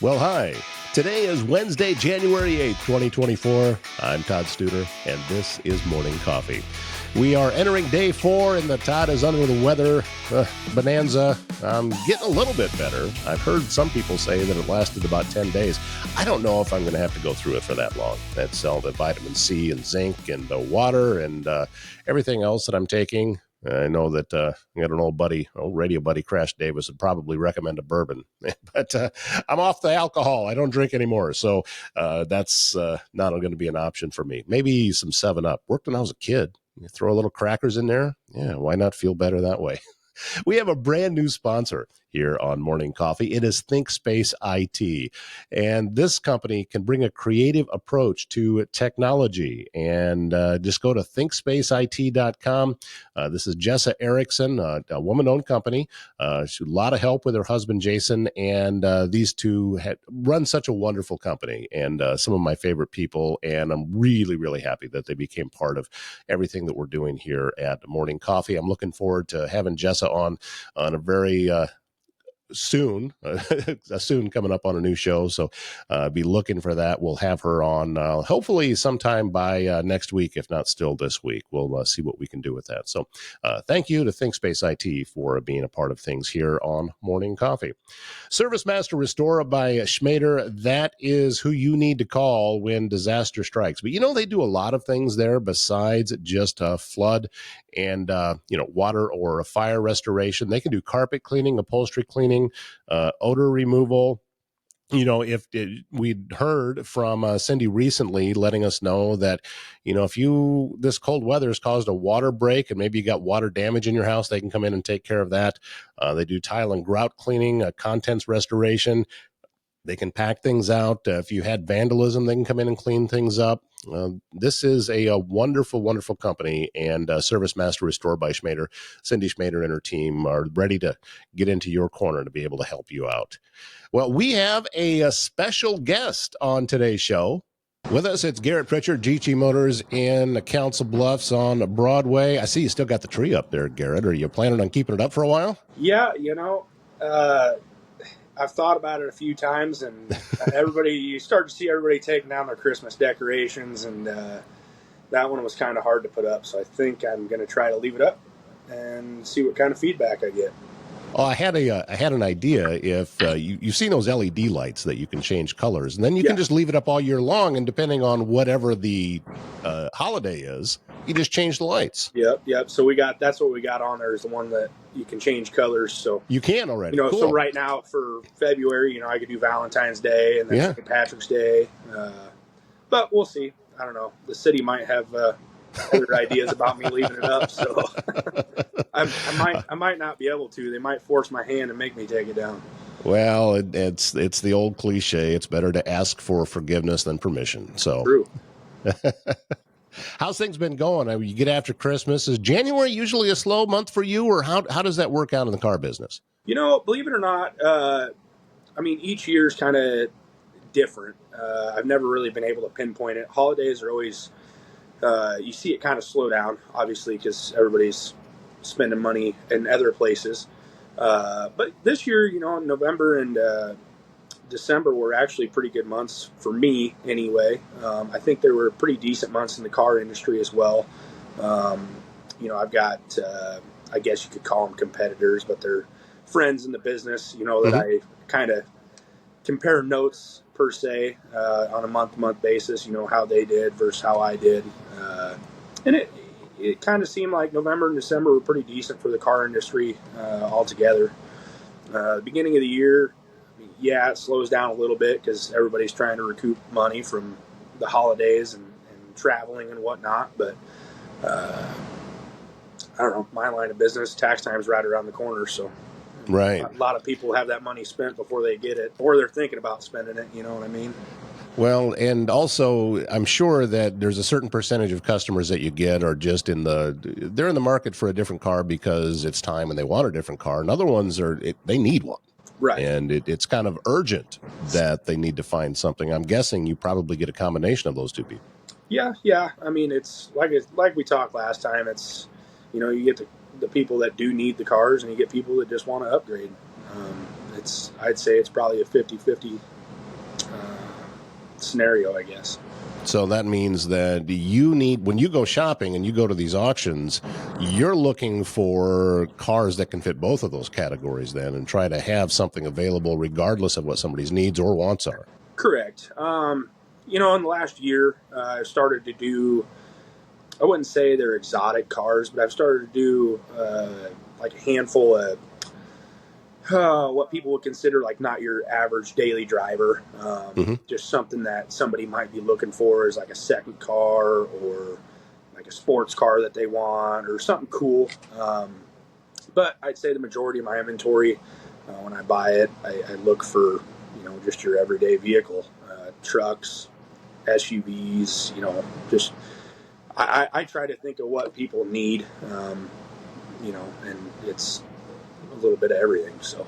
Well, hi. Today is Wednesday, January 8th, 2024. I'm Todd Studer, and this is Morning Coffee. We are entering day 4, and the Todd is under the weather bonanza. I'm getting a little bit better. I've heard some people say that it lasted about 10 days. I don't know if I'm going to have to go through it for that long. That's all the vitamin C and zinc and the water and everything else that I'm taking. I know that I got an old radio buddy, Crash Davis, would probably recommend a bourbon. But I'm off the alcohol. I don't drink anymore. So that's not going to be an option for me. Maybe some 7-Up. Worked when I was a kid. You throw a little crackers in there. Yeah, why not feel better that way? We have a brand new sponsor here on Morning Coffee. It is ThinkSpace IT. And this company can bring a creative approach to technology. And just go to thinkspaceit.com. This is Jessa Erickson, a woman-owned company. She had a lot of help with her husband, Jason. And these two run such a wonderful company and some of my favorite people. And I'm really, really happy that they became part of everything that we're doing here at Morning Coffee. I'm looking forward to having Jessa on a very soon coming up on a new show. So be looking for that. We'll have her on hopefully sometime by next week, if not still this week. We'll see what we can do with that. So thank you to ThinkSpace IT for being a part of things here on Morning Coffee. Service Master Restore by Schmader. That is who you need to call when disaster strikes. But they do a lot of things there besides just flood and water or a fire restoration. They can do carpet cleaning, upholstery cleaning, odor removal. We'd heard from Cindy recently letting us know that, if this cold weather has caused a water break and maybe you got water damage in your house, they can come in and take care of that. They do tile and grout cleaning, contents restoration. They can pack things out. If you had vandalism, they can come in and clean things up. This is a wonderful, wonderful company, and Service Master Restore by Schmader. Cindy Schmader and her team are ready to get into your corner to be able to help you out. Well, we have a special guest on today's show. With us, it's Garrett Prichard, GT Motors in Council Bluffs on Broadway. I see you still got the tree up there, Garrett. Are you planning on keeping it up for a while? Yeah, I've thought about it a few times, and you start to see everybody taking down their Christmas decorations, and that one was kind of hard to put up. So I think I'm going to try to leave it up and see what kind of feedback I get. Oh, I had an idea. If you've seen those LED lights that you can change colors, and then you can just leave it up all year long, and depending on whatever the holiday is, you just change the lights. Yep. So that's what we got on there, is the one that you can change colors. So you can already. Cool. So right now for February, I could do Valentine's Day and then St. Patrick's Day, but we'll see. I don't know. The city might have other ideas about me leaving it up, so I might not be able to. They might force my hand and make me take it down. Well, it's the old cliche. It's better to ask for forgiveness than permission. So true. How's things been going? I mean, you get after Christmas. Is January usually a slow month for you, or how does that work out in the car business? Believe it or not, each year is kind of different. I've never really been able to pinpoint it. Holidays are always, you see it kind of slow down, obviously, because everybody's spending money in other places. But this year, November and December were actually pretty good months for me anyway. I think there were pretty decent months in the car industry as well. I've got, I guess you could call them competitors, but they're friends in the business, that I kind of compare notes per se on a month-to-month basis, how they did versus how I did. And it kind of seemed like November and December were pretty decent for the car industry altogether. The beginning of the year, it slows down a little bit because everybody's trying to recoup money from the holidays and traveling and whatnot. But I don't know, my line of business, tax time's right around the corner. So right, a lot of people have that money spent before they get it, or they're thinking about spending it. You know what I mean? Well, and also I'm sure that there's a certain percentage of customers that you get are just they're in the market for a different car because it's time and they want a different car. And other ones they need one. Right. And it's kind of urgent that they need to find something. I'm guessing you probably get a combination of those two people. Yeah. I mean, it's like we talked last time. It's, you get the people that do need the cars and you get people that just want to upgrade. I'd say it's probably a 50-50 scenario, I guess. So that means that when you go shopping and you go to these auctions, you're looking for cars that can fit both of those categories then and try to have something available regardless of what somebody's needs or wants are. Correct. In the last year, I've started to do, I wouldn't say they're exotic cars, but I've started to do like a handful of what people would consider like not your average daily driver. Just something that somebody might be looking for is like a second car or like a sports car that they want or something cool. But I'd say the majority of my inventory, when I buy it, I look for, just your everyday vehicle, trucks, SUVs, just I try to think of what people need, and it's a little bit of everything. So,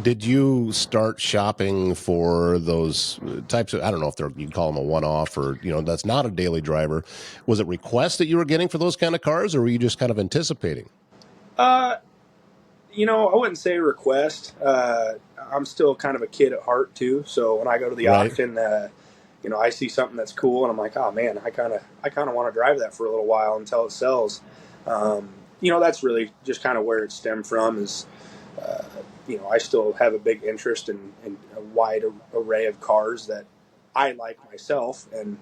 did you start shopping for those types of, I don't know if you'd call them a one-off or, that's not a daily driver. Was it requests that you were getting for those kind of cars, or were you just kind of anticipating? I wouldn't say request. I'm still kind of a kid at heart too. So when I go to the auction, I see something that's cool and I'm like, oh man, I kind of want to drive that for a little while until it sells. That's really just kind of where it stemmed from is, I still have a big interest in a wide array of cars that I like myself. And,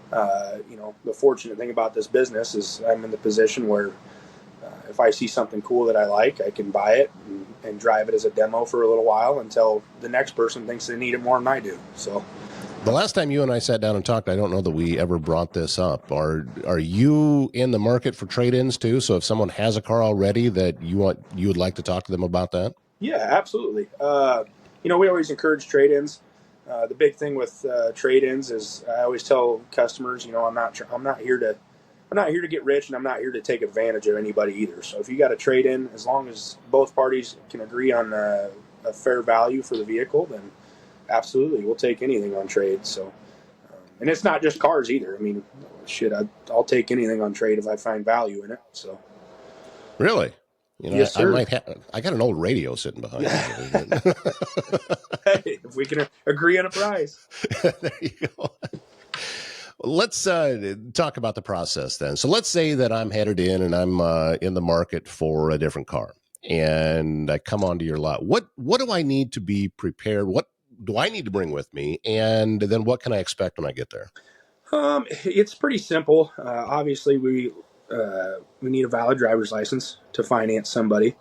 the fortunate thing about this business is I'm in the position where if I see something cool that I like, I can buy it and drive it as a demo for a little while until the next person thinks they need it more than I do. So, the last time you and I sat down and talked, I don't know that we ever brought this up. Are you in the market for trade-ins too? So if someone has a car already that you would like to talk to them about that? Yeah, absolutely. We always encourage trade-ins. The big thing with trade-ins is I always tell customers, I'm not here to get rich, and I'm not here to take advantage of anybody either. So if you got a trade-in, as long as both parties can agree on a fair value for the vehicle, then absolutely, we'll take anything on trade. So, and it's not just cars either. I mean, shit, I'll take anything on trade if I find value in it. So, really, yes, sir. I got an old radio sitting behind me. Hey, if we can agree on a price, there you go. Let's talk about the process then. So let's say that I'm headed in and I'm in the market for a different car, and I come onto your lot. What do I need to be prepared? What do I need to bring with me? And then what can I expect when I get there? It's pretty simple. Obviously, we need a valid driver's license to finance somebody.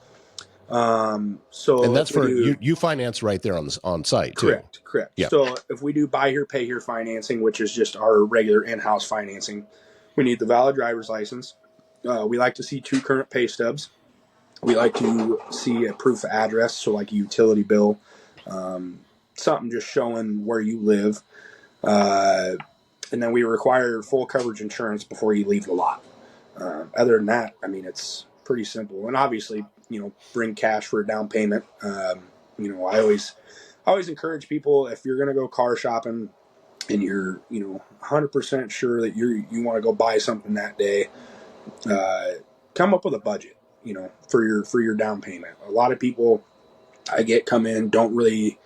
And that's for you finance right there on site too. Correct. Yeah. So if we do buy here, pay here financing, which is just our regular in-house financing, we need the valid driver's license. We like to see 2 current pay stubs. We like to see a proof of address, so like a utility bill, something just showing where you live. And then we require full coverage insurance before you leave the lot. Other than that, I mean, it's pretty simple. And obviously, bring cash for a down payment. I always encourage people, if you're going to go car shopping and you're, 100% sure that you want to go buy something that day, come up with a budget, for your down payment. A lot of people come in, don't really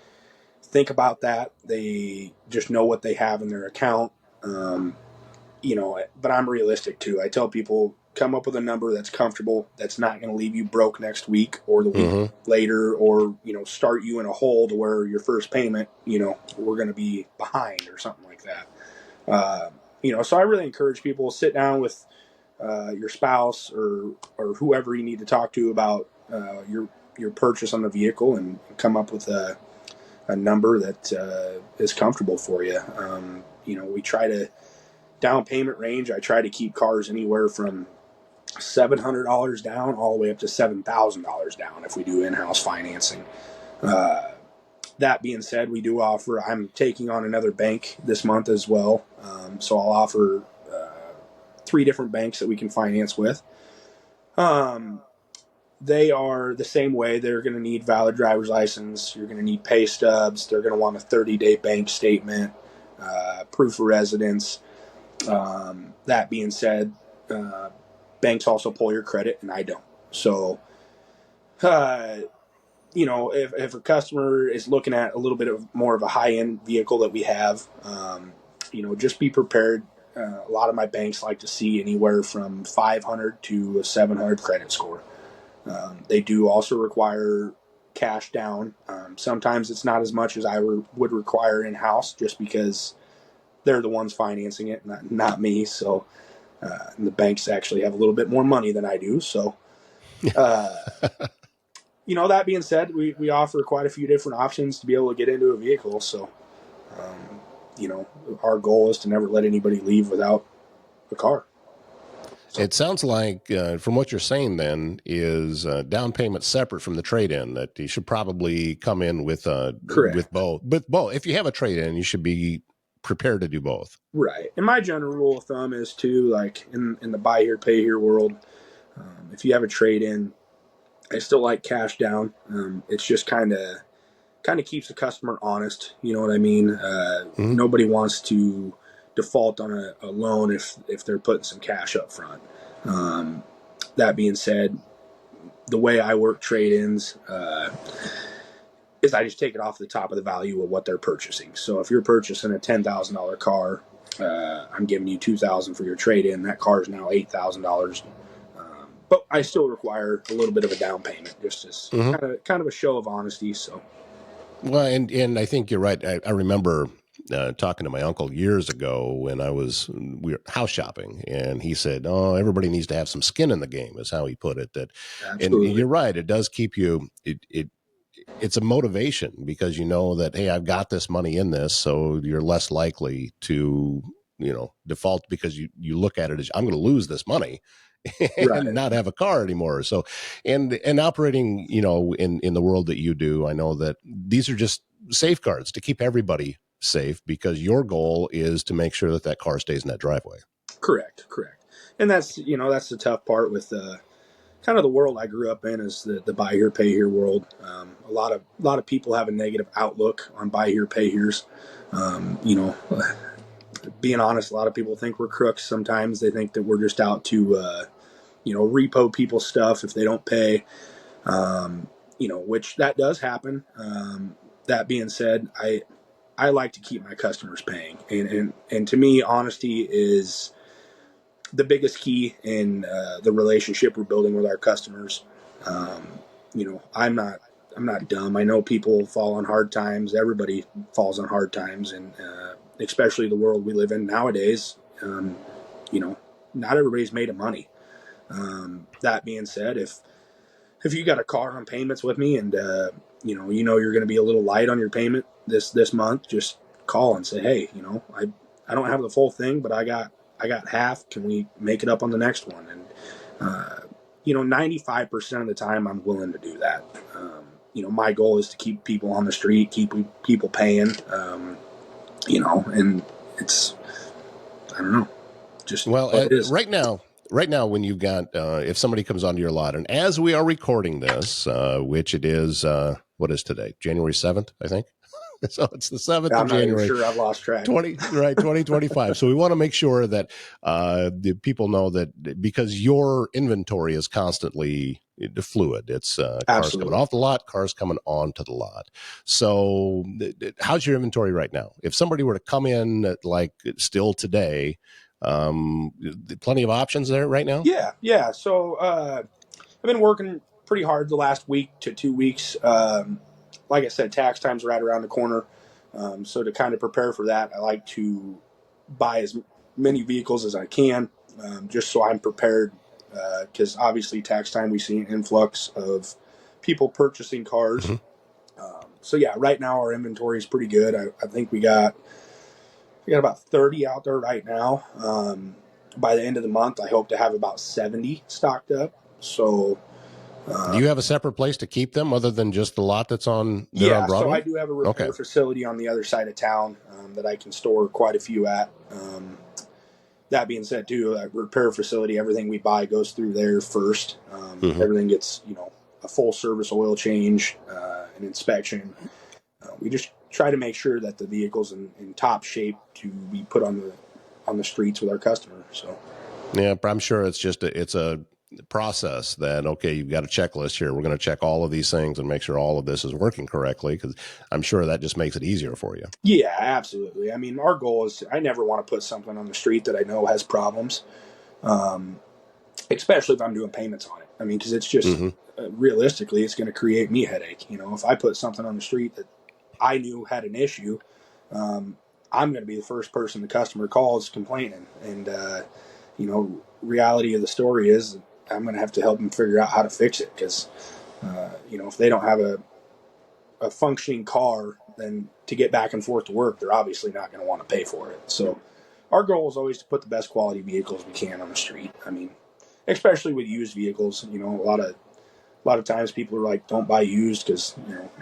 think about that. They just know what they have in their account. But I'm realistic too. I tell people, come up with a number that's comfortable, that's not going to leave you broke next week or the week later, or, start you in a hole to where your first payment, we're going to be behind or something like that. So I really encourage people to sit down with your spouse or whoever you need to talk to about your purchase on the vehicle and come up with a number that is comfortable for you. We try to down payment range. I try to keep cars anywhere from $700 down all the way up to $7,000 down if we do in-house financing. That being said, we do offer, I'm taking on another bank this month as well. So I'll offer 3 different banks that we can finance with. They are the same way. They're going to need valid driver's license. You're going to need pay stubs. They're going to want a 30-day bank statement, proof of residence. That being said, banks also pull your credit, and I don't. So, if a customer is looking at a little bit of more of a high-end vehicle that we have, just be prepared. A lot of my banks like to see anywhere from 500 to a 700 credit score. They do also require cash down. Sometimes it's not as much as I would require in-house, just because they're the ones financing it, not me. So and the banks actually have a little bit more money than I do. So, that being said, we offer quite a few different options to be able to get into a vehicle. So, our goal is to never let anybody leave without a car. So. It sounds like, from what you're saying, then, is down payment separate from the trade-in. That you should probably come in with both. But both, if you have a trade-in, you should be prepared to do both. Right. And my general rule of thumb is too, like in the buy here, pay here world, if you have a trade-in, I still like cash down. It's just kind of keeps the customer honest. You know what I mean? Nobody wants to default on a loan if they're putting some cash up front. That being said, the way I work trade-ins is I just take it off the top of the value of what they're purchasing. So if you're purchasing a $10,000 car, I'm giving you $2,000 for your trade-in. That car is now $8,000. But I still require a little bit of a down payment, just as kind of a show of honesty. So, well, and I think you're right. I remember talking to my uncle years ago when we were house shopping, and he said, "Oh, everybody needs to have some skin in the game," is how he put it. Absolutely. And you're right. It does keep you. It's a motivation, because you know that, hey, I've got this money in this, so you're less likely to default, because you look at it as, I'm going to lose this money and not have a car anymore. So, and operating, in the world that you do, I know that these are just safeguards to keep everybody safe, because your goal is to make sure that car stays in that driveway. Correct. And that's the tough part with kind of the world I grew up in, is the buy here, pay here world. A lot of people have a negative outlook on buy here, pay here's. Being honest, a lot of people think we're crooks. Sometimes they think that we're just out to, repo people's stuff if they don't pay, which that does happen. That being said, I like to keep my customers paying. And to me, honesty is the biggest key in the relationship we're building with our customers. I'm not dumb. I know people fall on hard times. Everybody falls on hard times, and especially the world we live in nowadays. Not everybody's made of money. That being said, if you got a car on payments with me, and you're going to be a little light on your payment this month, just call and say, hey, I don't have the full thing, but I got half. Can we make it up on the next one? And 95% of the time, I'm willing to do that. My goal is to keep people on the street, keep people paying. And it's, I don't know, just it is. Right now, when you've got, if somebody comes onto your lot, and as we are recording this, which it is, what is today? January 7th, I think. So it's the 7th of January. I'm not even sure, I've lost track. 2025. So we want to make sure that the people know that, because your inventory is constantly fluid. It's cars coming off the lot, cars coming onto the lot. So how's your inventory right now? If somebody were to come in still today, plenty of options there right now? Yeah. So I've been working pretty hard the last week to 2 weeks. Like I said, tax time's right around the corner. So to kind of prepare for that, I like to buy as many vehicles as I can, just so I'm prepared. Because obviously tax time, we see an influx of people purchasing cars. So yeah, right now our inventory is pretty good. I think we got about 30 out there right now. By the end of the month, I hope to have about 70 stocked up. So do you have a separate place to keep them other than just the lot that's on Broadway? So I do have a repair facility on the other side of town that I can store quite a few at. That being said, too, a repair facility, everything we buy goes through there first. Everything gets, a full service oil change, an inspection. We just try to make sure that the vehicle's in top shape to be put on the streets with our customers. So, yeah, but I'm sure it's just it's a process that, okay, you've got a checklist here. We're going to check all of these things and make sure all of this is working correctly, because I'm sure that just makes it easier for you. Yeah, absolutely. I mean, our goal is I never want to put something on the street that I know has problems, especially if I'm doing payments on it. I mean, because it's just realistically, it's going to create me a headache. If I put something on the street that I knew had an issue, I'm going to be the first person the customer calls complaining. And, reality of the story is I'm going to have to help them figure out how to fix it, because, if they don't have a functioning car, then to get back and forth to work, they're obviously not going to want to pay for it. So our goal is always to put the best quality vehicles we can on the street. I mean, especially with used vehicles, a lot of times people are like, don't buy used because,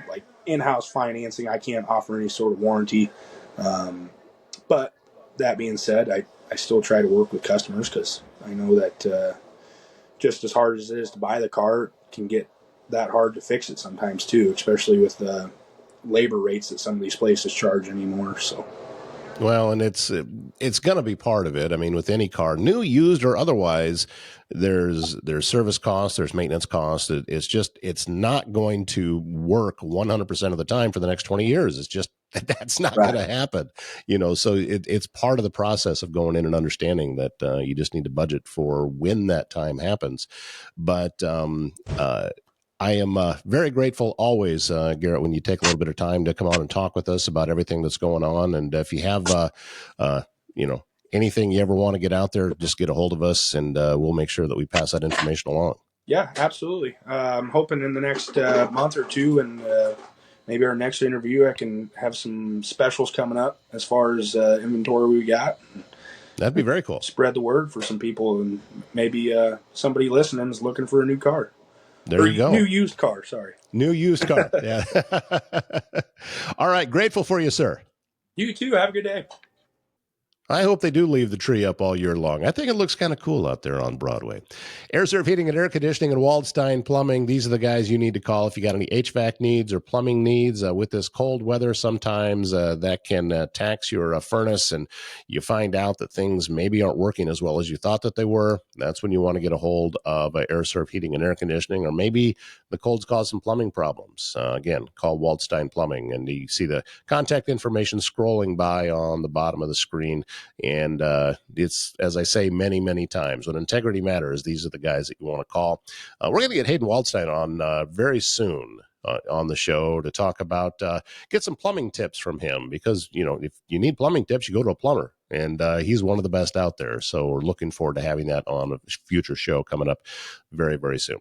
like in-house financing, I can't offer any sort of warranty. But that being said, I still try to work with customers, because I know that just as hard as it is to buy the car, it can get that hard to fix it sometimes too, especially with the labor rates that some of these places charge anymore. So, well, and it's going to be part of it. I mean, with any car, new, used, or otherwise, there's service costs, there's maintenance costs. It's not going to work 100% of the time for the next 20 years. It's just, that's not going to happen, so it's part of the process of going in and understanding that you just need to budget for when that time happens. But I am very grateful always, Garrett, when you take a little bit of time to come on and talk with us about everything that's going on. And if you have, anything you ever want to get out there, just get a hold of us, and we'll make sure that we pass that information along. Yeah, absolutely. I'm hoping in the next month or two, and maybe our next interview, I can have some specials coming up as far as inventory we got. That'd be very cool. Spread the word for some people, and maybe somebody listening is looking for a new car. There you go. New used car, sorry. New used car, yeah. All right, grateful for you, sir. You too, have a good day. I hope they do leave the tree up all year long. I think it looks kind of cool out there on Broadway. Air Serv Heating and Air Conditioning and Waldstein Plumbing. These are the guys you need to call if you got any HVAC needs or plumbing needs. With this cold weather, sometimes that can tax your furnace, and you find out that things maybe aren't working as well as you thought that they were. That's when you want to get a hold of Air Serv Heating and Air Conditioning, or maybe the cold's caused some plumbing problems. Again, call Waldstein Plumbing, and you see the contact information scrolling by on the bottom of the screen. And it's, as I say many, many times, when integrity matters, these are the guys that you want to call. We're going to get Hayden Waldstein on very soon on the show to talk about, get some plumbing tips from him, because, if you need plumbing tips, you go to a plumber, and he's one of the best out there. So we're looking forward to having that on a future show coming up very, very soon.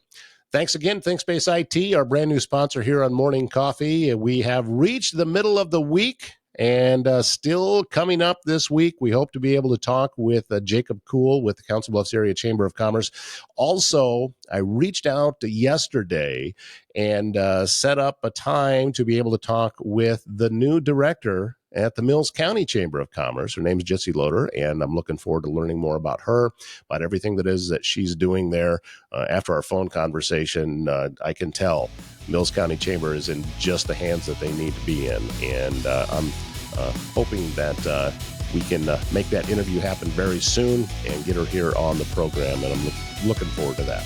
Thanks again, ThinkSpace IT, our brand new sponsor here on Morning Coffee. We have reached the middle of the week. And still coming up this week, we hope to be able to talk with Jacob Kuhl with the Council Bluffs Area Chamber of Commerce. Also, I reached out yesterday and set up a time to be able to talk with the new director at the Mills County Chamber of Commerce. Her name is Jesse Loader, and I'm looking forward to learning more about her, about everything that is that she's doing there. After our phone conversation, I can tell Mills County Chamber is in just the hands that they need to be in, and I'm hoping that we can make that interview happen very soon and get her here on the program, and I'm looking forward to that.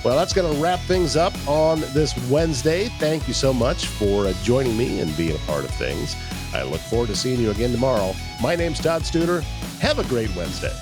Well, that's going to wrap things up on this Wednesday. Thank you so much for joining me and being a part of things. I look forward to seeing you again tomorrow. My name's Todd Studer. Have a great Wednesday.